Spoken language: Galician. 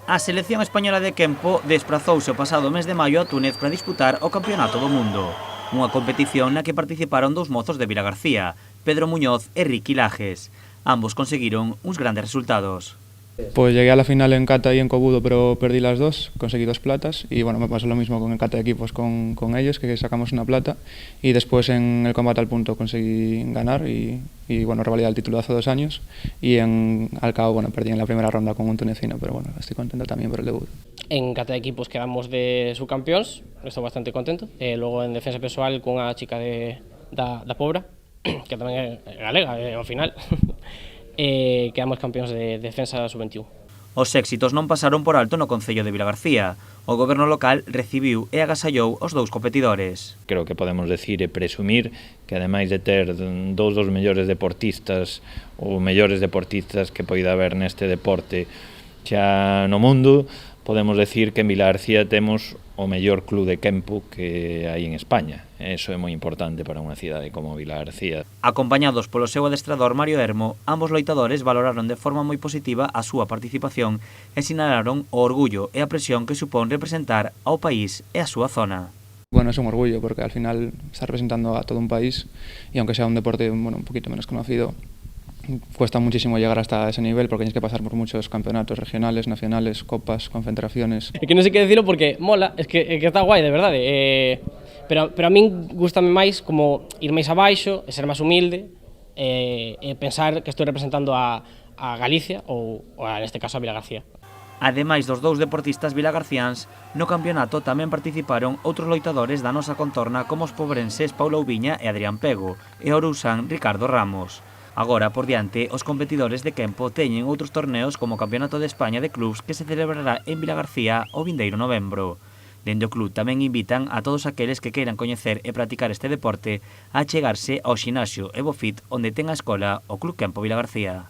A selección española de Kempo desprazouse o pasado mes de maio a Túnez para disputar o Campeonato do Mundo. Unha competición na que participaron dous mozos de Vilagarcía, Pedro Muñoz e Ricky Lajes. Ambos conseguiron uns grandes resultados. Pues llegué a la final en kata y en kobudo, pero perdí las dos, conseguí 2 platas y bueno, me pasó lo mismo con el kata de equipos con ellos, que sacamos una plata y después en el combate al punto conseguí ganar y bueno, revalidar el título de hace 2 años y al cabo, bueno, perdí en la primera ronda con un tunecino, pero bueno, estoy contento también por el debut. En kata de equipos quedamos de subcampeóns, estou bastante contento. Logo en defensa persoal cunha chica da Pobra, que tamén é galega ao final. Quedamos campeóns de defensa sub-21. Os éxitos non pasaron por alto no Concello de Vilagarcía. O goberno local recibiu e agasallou os dous competidores. Creo que podemos decir e presumir que ademais de ter dous dos mellores deportistas ou mellores deportistas que poida haber neste deporte xa no mundo, podemos decir que en Vilagarcía temos o mellor club de Kempo que hai en España. Eso é moi importante para unha cidade como Vilagarcía. Acompañados polo seu adestrador Mario Hermo, ambos loitadores valoraron de forma moi positiva a súa participación e sinalaron o orgullo e a presión que supón representar ao país e a súa zona. Bueno, es un orgullo porque al final estás representando a todo un país y aunque sea un deporte bueno, un poquito menos conocido, cuesta muchísimo llegar hasta ese nivel porque tienes que pasar por muchos campeonatos regionales, nacionales, copas, concentraciones. É que non sei que decirlo porque mola, é que está guai, de verdade. Pero a min gustame máis como ir máis abaixo, ser máis humilde, e pensar que estou representando a Galicia ou neste caso a Vilagarcía. Ademais dos dous deportistas vilagarciáns, no campeonato tamén participaron outros loitadores da nosa contorna como os pobrenses Paulo Ubiña e Adrián Pego e o ourusán Ricardo Ramos. Agora, por diante, os competidores de Kempo teñen outros torneos como o Campeonato de España de Clubs que se celebrará en Vilagarcía o vindeiro novembro. Dende o club tamén invitan a todos aqueles que queiran coñecer e practicar este deporte a chegarse ao xinasio EvoFit onde ten a escola o Club Kempo Vilagarcía.